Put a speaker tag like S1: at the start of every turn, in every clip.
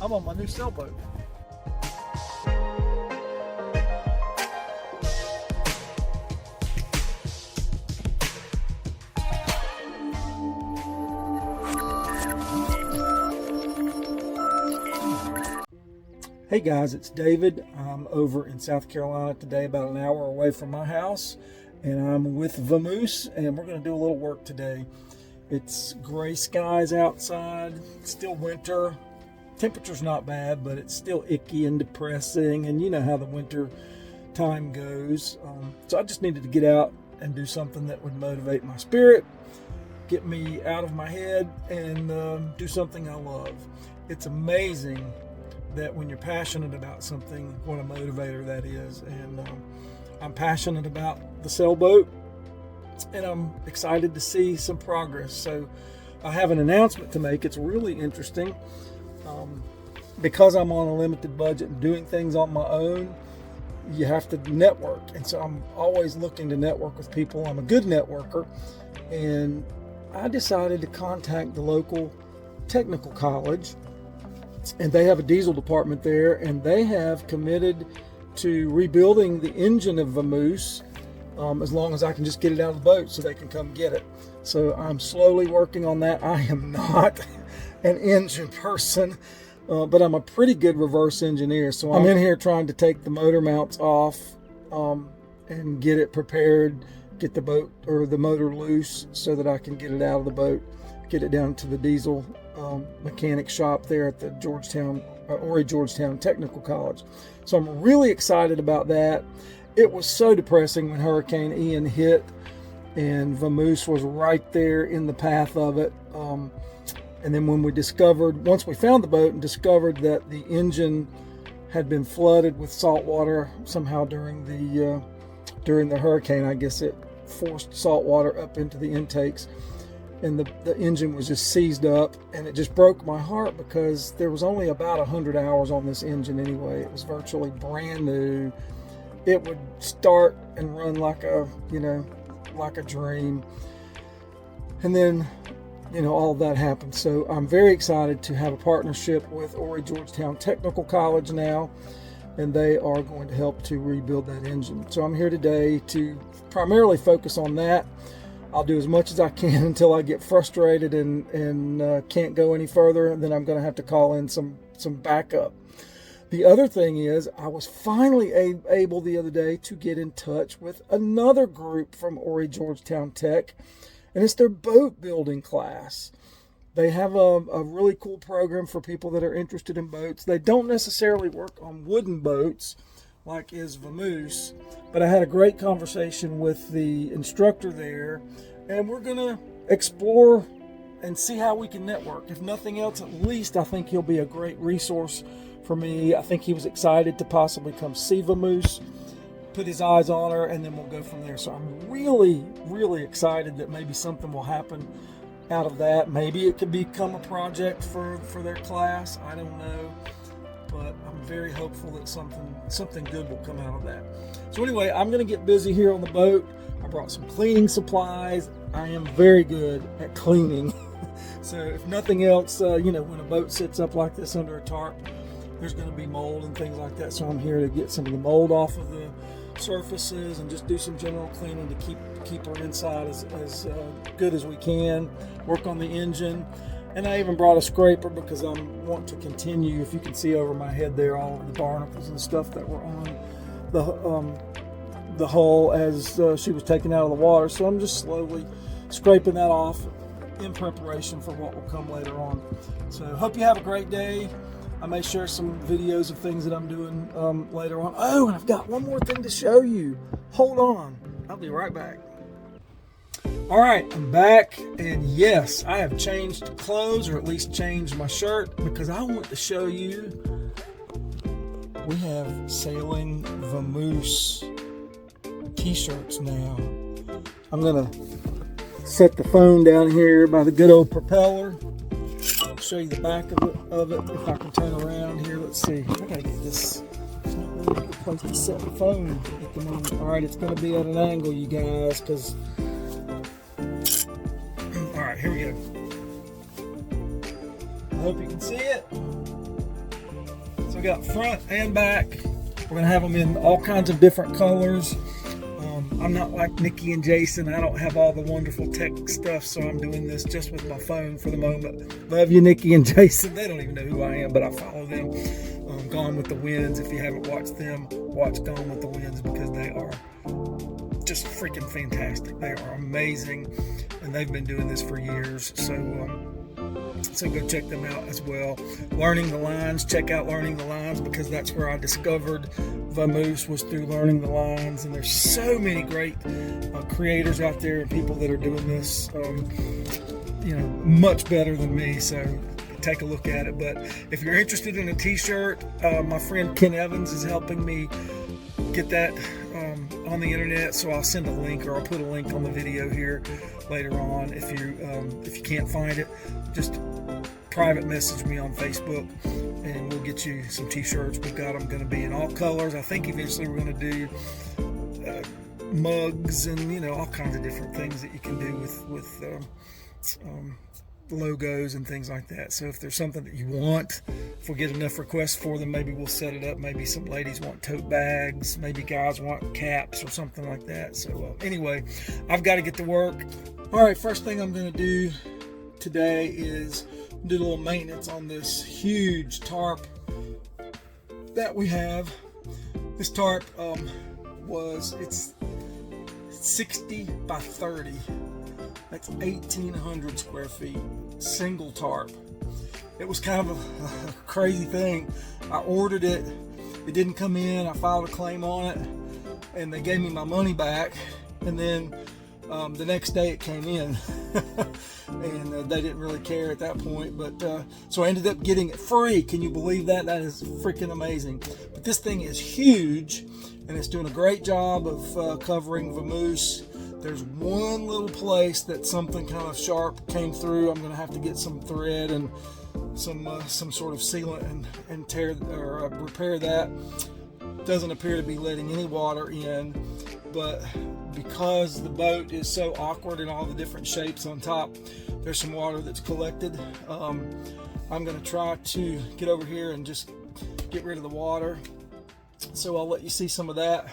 S1: I'm on my new sailboat. Hey guys, it's David. I'm over in South Carolina today, about an hour away from my house, and I'm with Vamoose, and we're going to do a little work today. It's gray skies outside, it's still winter. Temperature's not bad, but it's still icky and depressing, and you know how the winter time goes. So I just needed to get out and do something that would motivate my spirit, get me out of my head, and do something I love. It's amazing that when you're passionate about something, what a motivator that is. And I'm passionate about the sailboat, and I'm excited to see some progress. So I have an announcement to make. It's really interesting. Because I'm on a limited budget and doing things on my own, you have to network. And so I'm always looking to network with people. I'm a good networker. And I decided to contact the local technical college, and they have a diesel department there, and they have committed to rebuilding the engine of Vamoose as long as I can just get it out of the boat so they can come get it. So I'm slowly working on that. I am not an engine person, but I'm a pretty good reverse engineer. So I'm in here trying to take the motor mounts off and get it prepared, get the boat or the motor loose so that I can get it out of the boat, get it down to the diesel mechanic shop there at the Horry Georgetown Technical College. So I'm really excited about that. It was so depressing when Hurricane Ian hit, and Vamoose was right there in the path of it. And then when once we found the boat and discovered that the engine had been flooded with salt water somehow during the hurricane, I guess it forced salt water up into the intakes, and the engine was just seized up, and it just broke my heart because there was only about 100 hours on this engine anyway. It was virtually brand new. It would start and run like a dream. And then, all of that happened. So I'm very excited to have a partnership with Horry Georgetown Technical College now, and they are going to help to rebuild that engine. So I'm here today to primarily focus on that. I'll do as much as I can until I get frustrated and can't go any further, and then I'm going to have to call in some backup. The other thing is, I was finally able the other day to get in touch with another group from Horry Georgetown Tech, and it's their boat building class. They have a really cool program for people that are interested in boats. They don't necessarily work on wooden boats like is Vamoose, but I had a great conversation with the instructor there, and we're going to explore and see how we can network. If nothing else, at least I think he'll be a great resource for me. I think he was excited to possibly come see Vamoose, put his eyes on her, and then we'll go from there. So I'm really, really excited that maybe something will happen out of that. Maybe it could become a project for their class. I don't know. But I'm very hopeful that something good will come out of that. So anyway, I'm going to get busy here on the boat. I brought some cleaning supplies. I am very good at cleaning. So if nothing else, when a boat sits up like this under a tarp, there's going to be mold and things like that. So I'm here to get some of the mold off of the surfaces and just do some general cleaning to keep our inside as good as we can. Work on the engine. And I even brought a scraper because I want to continue, if you can see over my head there, all of the barnacles and stuff that were on the hull as she was taken out of the water. So I'm just slowly scraping that off in preparation for what will come later on. So hope you have a great day. I may share some videos of things that I'm doing later on. Oh, and I've got one more thing to show you. Hold on. I'll be right back. All right, I'm back, and yes, I have changed clothes, or at least changed my shirt, because I want to show you we have Sailing Vamoose t-shirts now. I'm gonna set the phone down here by the good old propeller. I'll show you the back of it if I can turn around here. Let's see. I gotta get this. There's not really a good place to set the phone at the moment. All right, it's gonna be at an angle, you guys, because. All right, here we go. I hope you can see it. we got front and back. We're gonna have them in all kinds of different colors. I'm not like Nikki and Jason. I don't have all the wonderful tech stuff, so I'm doing this just with my phone for the moment. Love you, Nikki and Jason. They don't even know who I am, but I follow them. Gone with the Winds. If you haven't watched them, watch Gone with the Winds, because they are just freaking fantastic. They are amazing, and they've been doing this for years. So go check them out as well. Learning the Lines, check out Learning the Lines, because that's where I discovered Vamoose, was through Learning the Lines. And there's so many great creators out there and people that are doing this, much better than me. So take a look at it. But if you're interested in a t-shirt, my friend Ken Evans is helping me get that on the internet, so I'll send a link, or I'll put a link on the video here later on. If you can't find it, just private message me on Facebook and we'll get you some t-shirts. We've got them going to be in all colors. I think eventually we're going to do mugs and all kinds of different things that you can do with logos and things like that. So if there's something that you want, if we get enough requests for them, maybe we'll set it up. Maybe some ladies want tote bags, maybe guys want caps or something like that. So anyway, I've got to get to work. All right, first thing I'm going to do today is do a little maintenance on this huge tarp that we have. This tarp it's 60 by 30. That's 1,800 square feet, single tarp. It was kind of a crazy thing. I ordered it, it didn't come in, I filed a claim on it, and they gave me my money back, and then the next day it came in. And they didn't really care at that point, but so I ended up getting it free. Can you believe that? That is freaking amazing. But this thing is huge, and it's doing a great job of covering Vamoose. There's one little place that something kind of sharp came through. I'm going to have to get some thread and some sort of sealant and tear or repair that. Doesn't appear to be letting any water in, but because the boat is so awkward in all the different shapes on top, there's some water that's collected. I'm going to try to get over here and just get rid of the water. So I'll let you see some of that.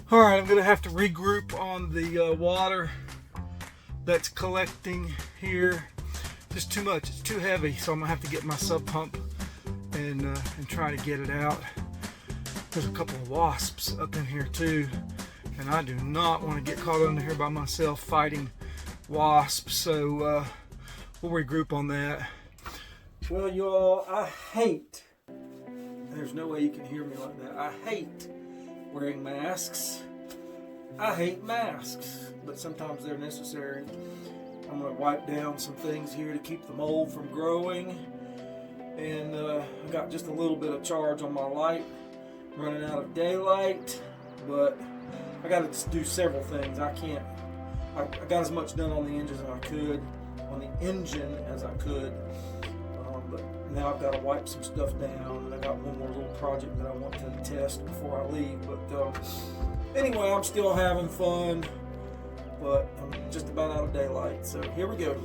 S1: All right, I'm gonna have to regroup on the water that's collecting here. Just too much, it's too heavy, so I'm gonna have to get my sub pump and try to get it out. There's a couple of wasps up in here too, and I do not want to get caught under here by myself fighting wasps, so we'll regroup on that. Well, y'all, I hate, there's no way you can hear me like that, I hate wearing masks. I hate masks, but sometimes they're necessary. I'm going to wipe down some things here to keep the mold from growing, and I got just a little bit of charge on my light, running out of daylight, but I got to do several things. I got as much done on the engine as I could, but now I've got to wipe some stuff down, and I got one more little project that I want to test before I leave. But anyway, I'm still having fun, but I'm just about out of daylight, so here we go.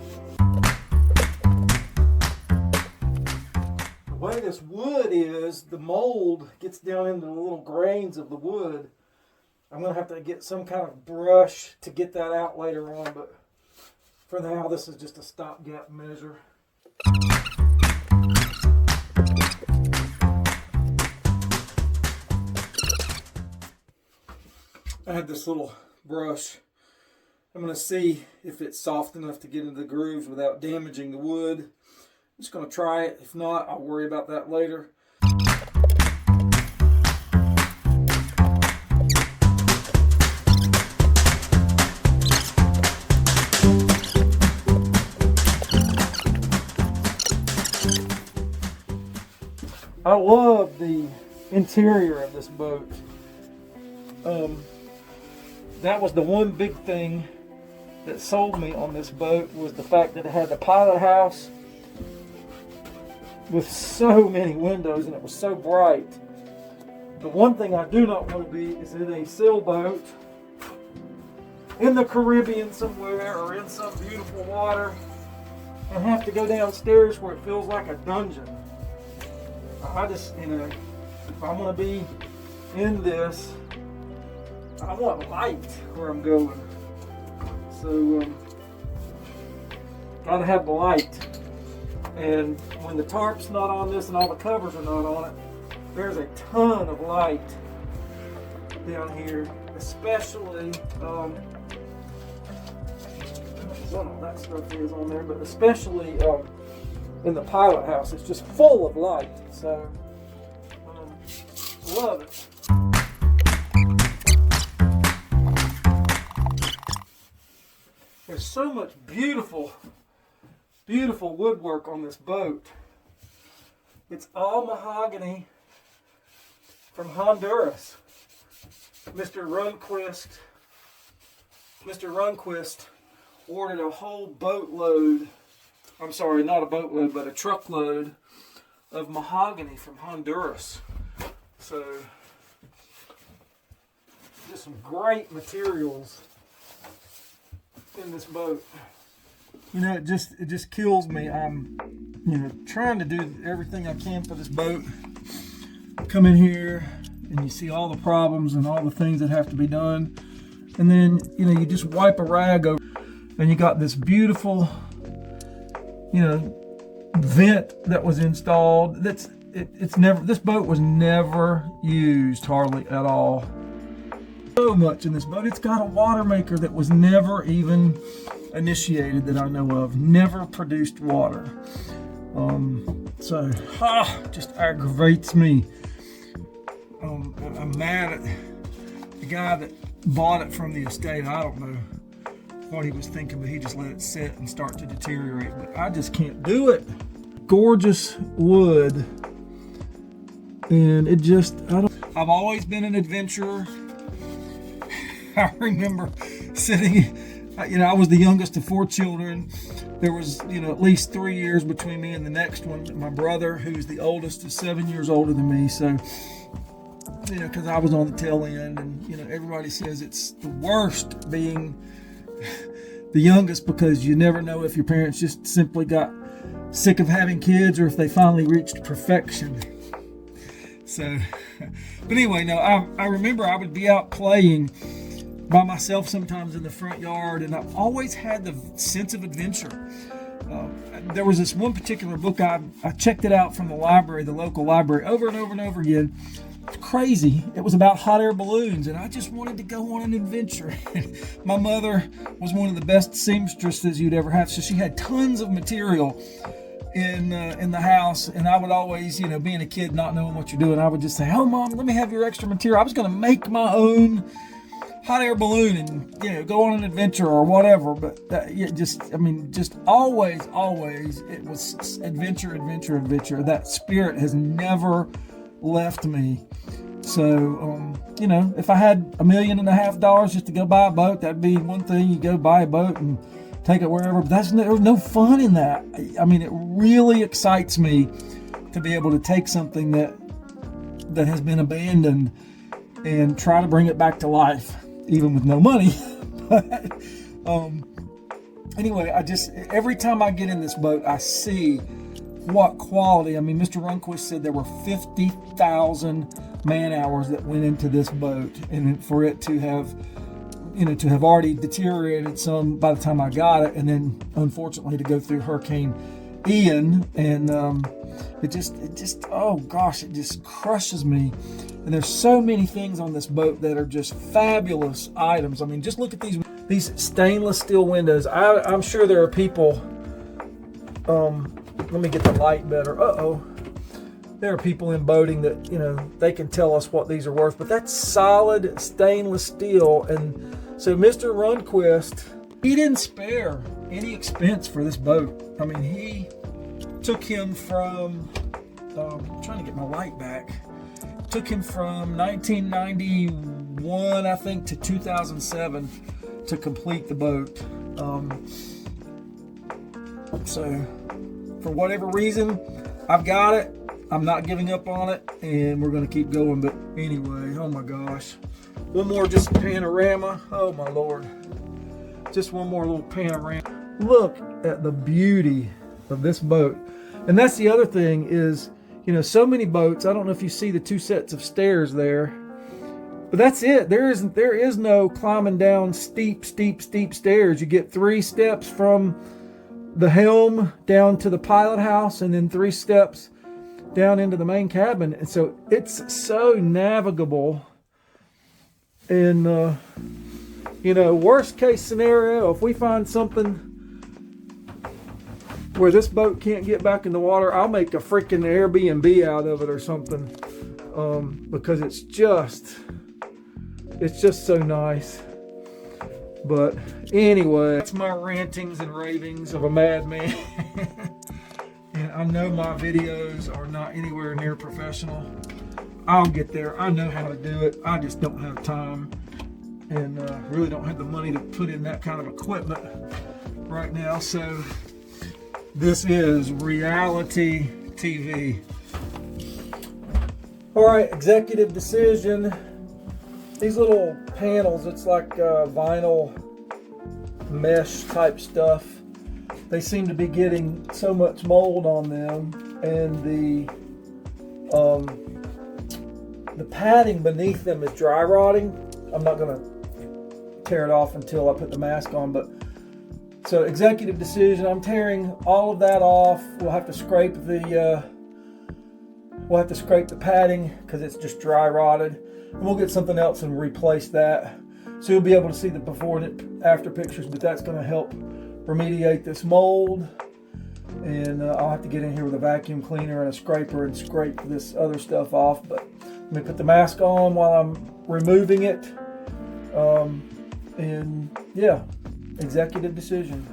S1: The way this wood is, the mold gets down into the little grains of the wood. I'm going to have to get some kind of brush to get that out later on, but for now this is just a stopgap measure. I have this little brush. I'm going to see if it's soft enough to get into the grooves without damaging the wood. I'm just going to try it. If not, I'll worry about that later. I love the interior of this boat. That was the one big thing that sold me on this boat, was the fact that it had the pilot house with so many windows and it was so bright. The one thing I do not want to be is in a sailboat in the Caribbean somewhere or in some beautiful water and have to go downstairs where it feels like a dungeon. I just, if I'm going to be in this, I want light where I'm going. So, gotta have the light. And when the tarp's not on this and all the covers are not on it, there's a ton of light down here, especially, I don't know what that stuff is on there, but especially in the pilot house. It's just full of light. So, love it. There's so much beautiful woodwork on this boat. It's all mahogany from Honduras. Mr. Runquist ordered a whole boatload, I'm sorry, not a boatload, but a truckload of mahogany from Honduras. So, just some great materials in this boat. It just kills me. I'm trying to do everything I can for this boat. Come in here and you see all the problems and all the things that have to be done, and then you just wipe a rag over and you got this beautiful vent that was installed. This boat was never used hardly at all. So much in this boat. It's got a water maker that was never even initiated that I know of. Never produced water. Just aggravates me. I'm mad at the guy that bought it from the estate. I don't know what he was thinking, but he just let it sit and start to deteriorate. But I just can't do it. Gorgeous wood, and I've always been an adventurer. I remember sitting, I was the youngest of 4 children. There was, at least 3 years between me and the next one. My brother, who's the oldest, is 7 years older than me. So, because I was on the tail end, and, everybody says it's the worst being the youngest, because you never know if your parents just simply got sick of having kids or if they finally reached perfection. So, but anyway, no, I remember I would be out playing by myself sometimes in the front yard, and I've always had the sense of adventure. There was this one particular book, I checked it out from the library, the local library, over and over and over again. It's crazy. It was about hot air balloons, and I just wanted to go on an adventure. My mother was one of the best seamstresses you'd ever have, so she had tons of material in the house, and I would always, being a kid, not knowing what you're doing, I would just say, "Oh, Mom, let me have your extra material." I was going to make my own hot air balloon and go on an adventure or whatever, but just always it was adventure. That spirit has never left me. So if I had $1.5 million just to go buy a boat, that'd be one thing. You go buy a boat and take it wherever, but there's no fun in that. It really excites me to be able to take something that has been abandoned and try to bring it back to life, even with no money. But anyway, every time I get in this boat, I see what quality. Mr. Runquist said there were 50,000 man hours that went into this boat, and for it to have already deteriorated some by the time I got it, and then unfortunately to go through Hurricane Ian, and it just oh gosh, it just crushes me. And there's so many things on this boat that are just fabulous items. Just look at these stainless steel windows. I'm sure there are people, let me get the light better. There are people in boating that, they can tell us what these are worth, but that's solid stainless steel. And so Mr. Runquist, he didn't spare any expense for this boat. He took him from trying to get my light back. Took him from 1991, I think, to 2007 to complete the boat. So for whatever reason, I've got it. I'm not giving up on it, and we're going to keep going. But anyway, oh my gosh. One more just panorama. Oh my Lord. Just one more little panorama. Look at the beauty of this boat. And that's the other thing is, you know, so many boats, I don't know if you see the two sets of stairs there, but that's it. There is no climbing down steep stairs. You get 3 steps from the helm down to the pilot house, and then 3 steps down into the main cabin. And so it's so navigable. And you know, worst case scenario, if we find something where this boat can't get back in the water, I'll make a freaking Airbnb out of it or something, because it's just so nice. But anyway, that's my rantings and ravings of a madman. And I know my videos are not anywhere near professional. I'll get there. I know how to do it. I just don't have time, and really don't have the money to put in that kind of equipment right now. So this is reality TV. All right, executive decision. These little panels, it's like vinyl mesh type stuff. They seem to be getting so much mold on them, and the padding beneath them is dry rotting. I'm not gonna tear it off until I put the mask on, but so executive decision, I'm tearing all of that off. We'll have to scrape the padding because it's just dry rotted, and we'll get something else and replace that. So you'll be able to see the before and after pictures, but that's going to help remediate this mold. And I'll have to get in here with a vacuum cleaner and a scraper and scrape this other stuff off. But let me put the mask on while I'm removing it. And yeah, executive decision.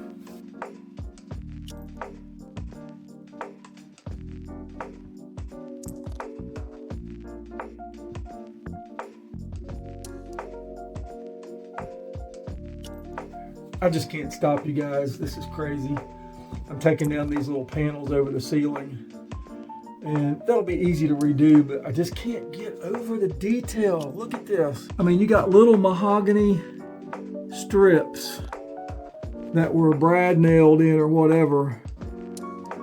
S1: I just can't stop, you guys. This is crazy. I'm taking down these little panels over the ceiling, and that'll be easy to redo, but I just can't get over the detail. Look at this. I mean, you got little mahogany strips that were brad nailed in or whatever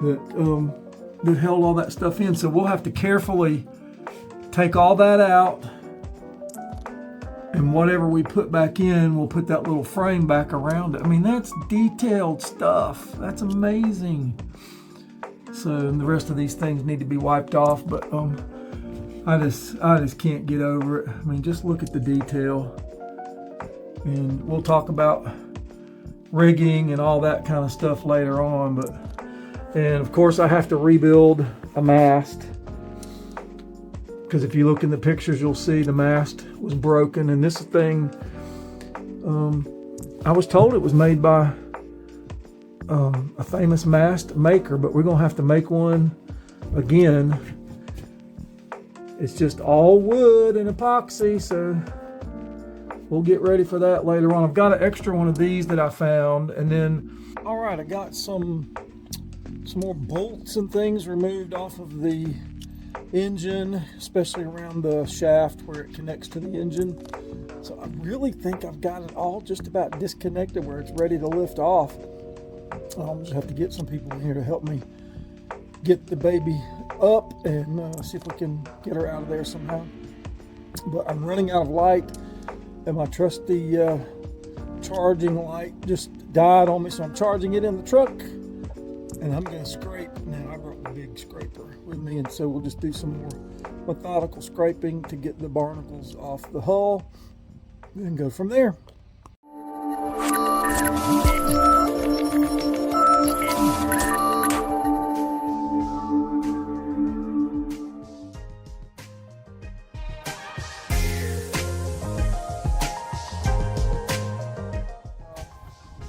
S1: that held all that stuff in. So we'll have to carefully take all that out, and whatever we put back in, we'll put that little frame back around it. I mean, that's detailed stuff. That's amazing. So, and the rest of these things need to be wiped off, but I just can't get over it. I mean, just look at the detail. And we'll talk about rigging and all that kind of stuff later on, and of course I have to rebuild a mast, because if you look in the pictures, you'll see the mast was broken. And this thing, I was told it was made by a famous mast maker, but we're gonna have to make one again. It's just all wood and epoxy, so we'll get ready for that later on. I've got an extra one of these that I found, and then, all right, I got some more bolts and things removed off of the engine, especially around the shaft where it connects to the engine. So I really think I've got it all just about disconnected where it's ready to lift off. I'll just have to get some people in here to help me get the baby up and see if we can get her out of there somehow. But I'm running out of light, and my trusty charging light just died on me, so I'm charging it in the truck, and I'm going to scrape. Now, I brought the big scraper with me, and so we'll just do some more methodical scraping to get the barnacles off the hull and go from there.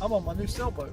S1: I'm on my new sailboat.